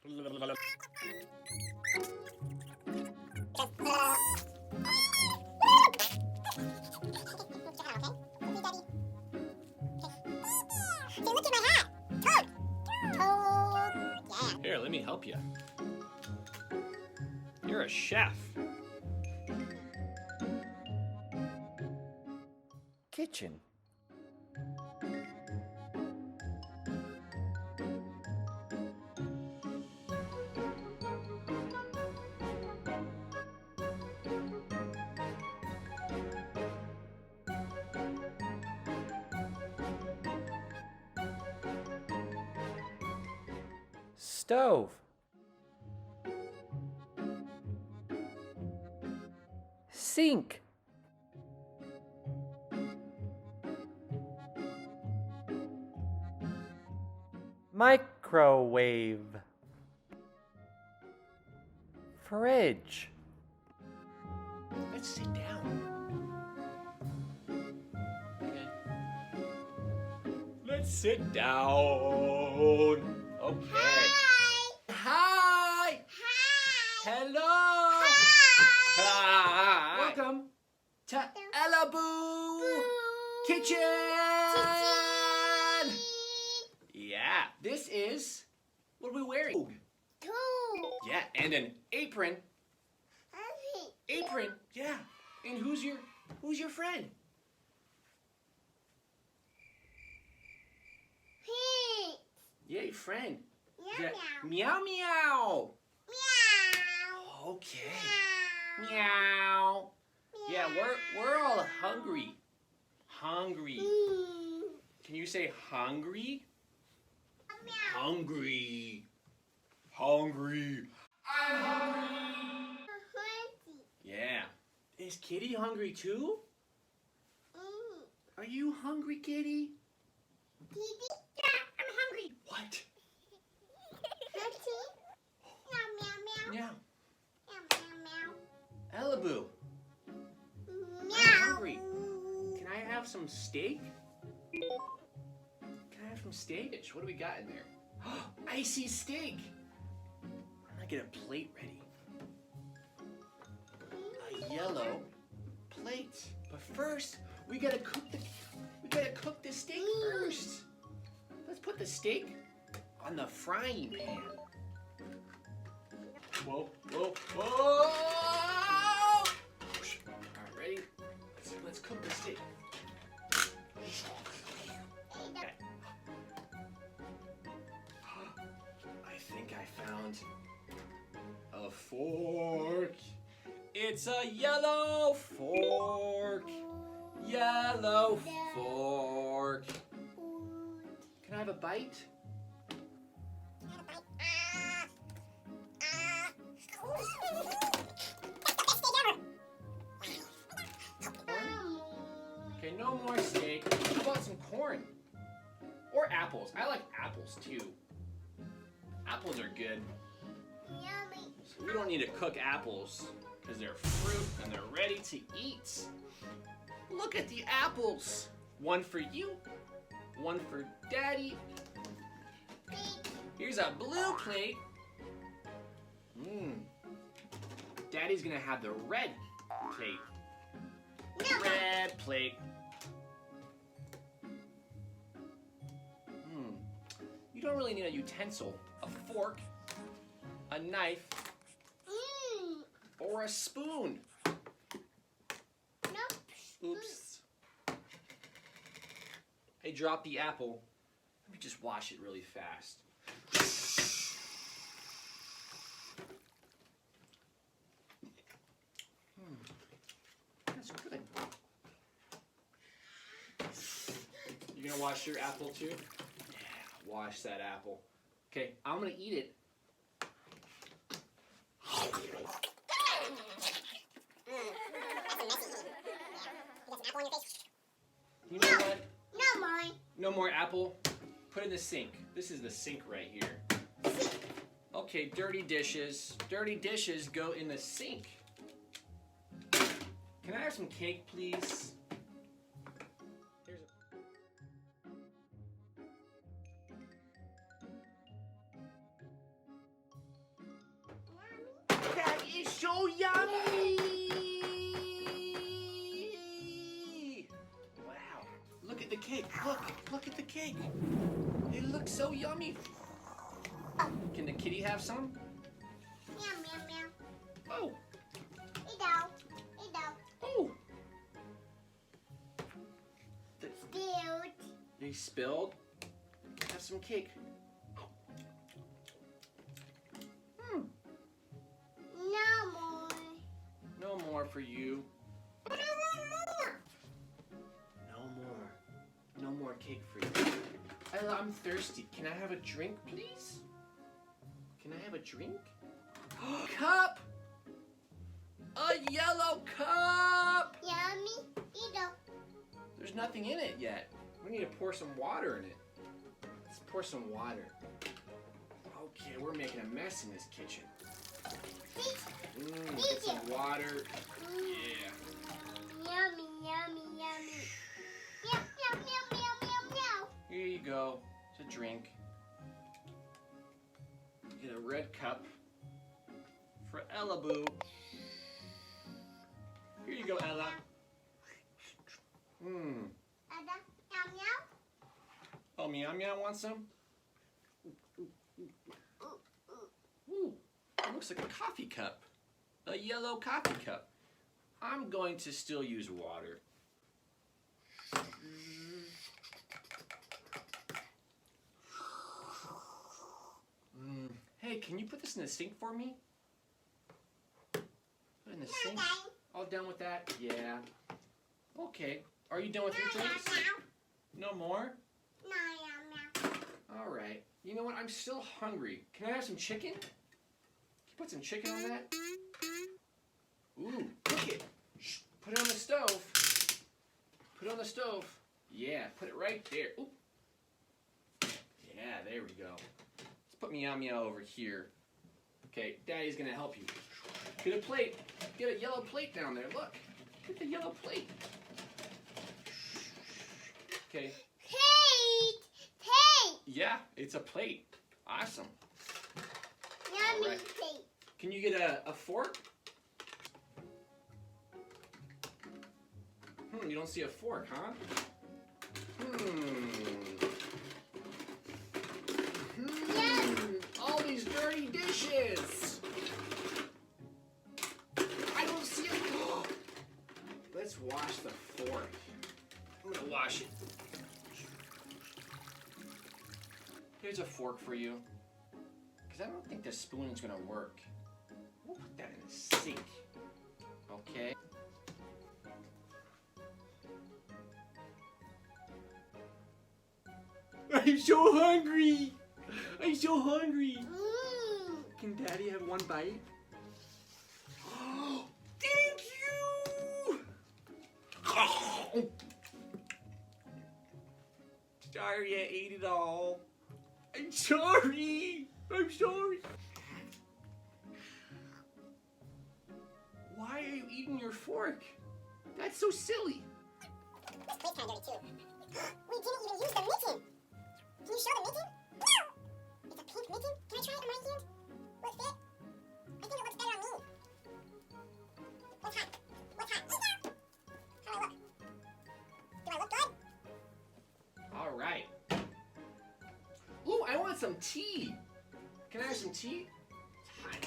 Here, let me help you. You're a chef. Kitchen. Stove. Sink. Microwave. Fridge. Let's sit down. Okay. Let's sit down. Okay. Hi. Hello. Hi. Welcome to Ellahboo Kitchen. Yeah, this is, what are we wearing? Yeah, and an apron. Apron, yeah. And who's your friend? Yeah, your friend. Meow meow. Meow. Okay. Meow. Yeah, we're all hungry. Hungry. Can you say hungry? Hungry. Hungry. I'm hungry. Yeah. Is Kitty hungry too? Are you hungry, Kitty? I'm hungry. What? Meow. Ellahboo. I'm hungry. Can I have some steak? Can I have some steak? What do we got in there? Icy steak. I'm gonna get a plate ready. A yellow plate. But first, we gotta cook the steak first. Let's put the steak on the frying pan. Whoa, whoa, whoa! All right, ready? Let's cook the steak. Okay. I think I found a fork. It's a yellow fork. Yellow fork. Can I have a bite? Okay, no more steak. How about some corn? Or apples. I like apples too. Apples are good. So we don't need to cook apples because they're fruit and they're ready to eat. Look at the apples. One for you, one for Daddy. Here's a blue plate. Daddy's gonna have the red plate. Red plate. You don't really need a utensil. A fork, a knife, or a spoon. Oops. I dropped the apple. Let me just wash it really fast. That's good. You gonna wash your apple too? Yeah, wash that apple. Okay, I'm gonna eat it. You know what? No more. No more apple. Put it in the sink. This is the sink right here. Okay, dirty dishes. Dirty dishes go in the sink. Can I have some cake, please? Here's cake. Look at the cake. It looks so yummy. Can the kitty have some? Meow, meow, meow. Oh. Eat out. Oh. Spilled. They spilled. Have some cake. No more. No more for you. I want more. No more cake for you. Ella, I'm thirsty. Can I have a drink, please? Can I have a drink? Cup! A yellow cup! Yummy. Eat out. There's nothing in it yet. We need to pour some water in it. Let's pour some water. Okay, we're making a mess in this kitchen. Get some water. Yeah. Yummy, yummy, yummy. Meow, meow, meow, meow, meow, meow. Here you go. It's a drink. Get a red cup for Ellahboo. Here you go, Ella. Ada, meow, meow. Oh, Meow Meow wants some? Ooh, it looks like a coffee cup. A yellow coffee cup. I'm going to still use water. Hey, can you put this in the sink for me? Put it in the sink? All done with that? Yeah. Okay. Are you done with your drinks? No more? All right. You know what? I'm still hungry. Can I have some chicken? Can you put some chicken on that? Ooh, cook it. Shh. Put it on the stove. Put it on the stove. Yeah, put it right there. Ooh. Yeah, there we go. Let's put Meow Meow over here. Okay, Daddy's gonna help you. Get a plate. Get a yellow plate down there. Look. Get the yellow plate. Okay. Plate. Yeah, it's a plate. Awesome. Yummy All right. plate. Can you get a fork? You don't see a fork, huh? All these dirty dishes. I don't see a fork. Let's wash the fork. I'm gonna wash it. Here's a fork for you. Because I don't think the spoon's gonna work. We'll put that in the sink. Okay. I'm so hungry! I'm so hungry! Can Daddy have one bite? Thank you! Sorry I ate it all. I'm sorry! I'm sorry! Why are you eating your fork? That's so silly. This plate's kind of dirty too. We didn't even use the mitten. Can you show the mitten? It's a pink mitten. Can I try it on my hand? Will it fit? I think it looks better on me. What's hot? What's hot? How do I look? Do I look good? All right. Ooh, I want some tea. Can I have some tea? It's hot.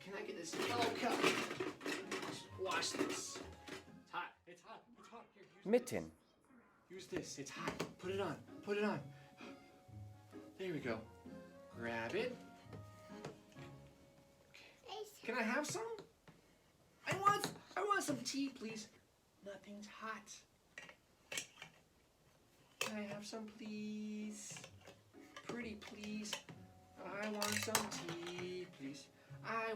Can I get this yellow cup? Let's wash this. It's hot. It's hot. It's hot. Here, use Mitten. Use this. It's hot. Put it on. Put it on. There we go. Grab it. Okay. Can I have some? I want some tea, please. Nothing's hot. Can I have some, please? Pretty, please. I want some tea, please. I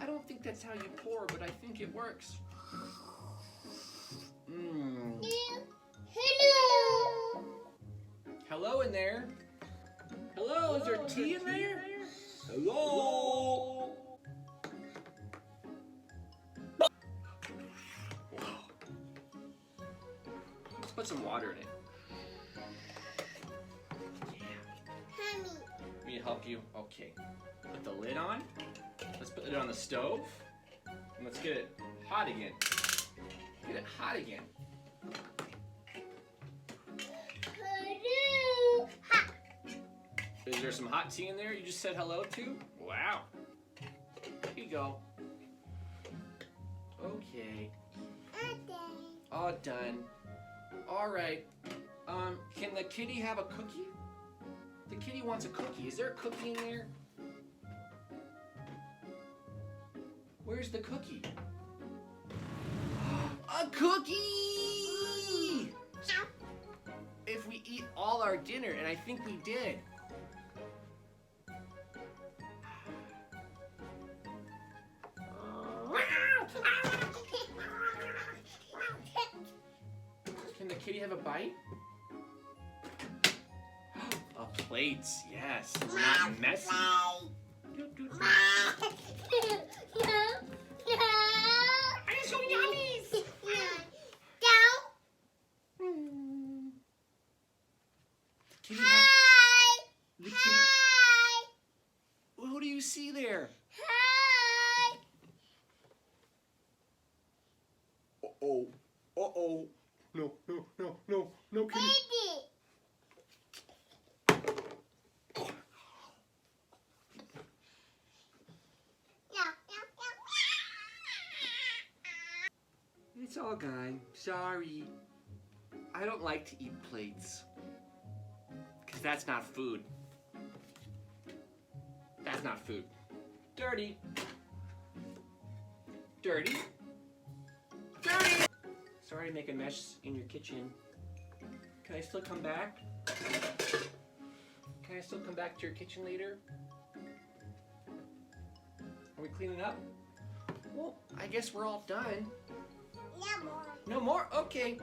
don't think that's how you pour, but I think it works. Hello. Hello in there. Hello, is there tea in there? Hello. Let's put some water in it. Honey. Me to help you? Okay. Put the lid on. Let's put it on the stove. And let's get it hot again. Get it hot again. Is there some hot tea in there you just said hello to? Wow. Here you go. Okay. All done. All right. Can the kitty have a cookie? The kitty wants a cookie. Is there a cookie in there? Where's the cookie? A cookie! If we eat all our dinner, and I think we did. Can the kitty have a bite? A plate, yes. We're not messy. I'm so yummy. Hi. Who do you see there? Hi. Uh-oh. Uh-oh. No, no, no, no, no, kitty. Baby. It's all gone. Sorry. I don't like to eat plates. Because that's not food. That's not food. Dirty. Dirty. Dirty! Sorry to make a mess in your kitchen. Can I still come back? Can I still come back to your kitchen later? Are we cleaning up? Well, I guess we're all done. No more. No more? Okay.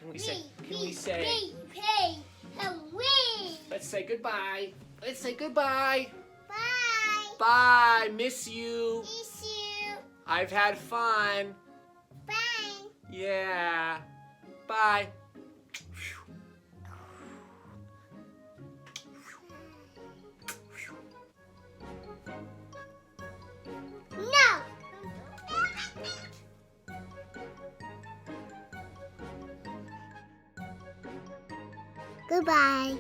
Can we say let's say goodbye. Let's say goodbye. Bye. Bye. Miss you. Miss you. I've had fun. Bye. Yeah. Bye. No. Goodbye.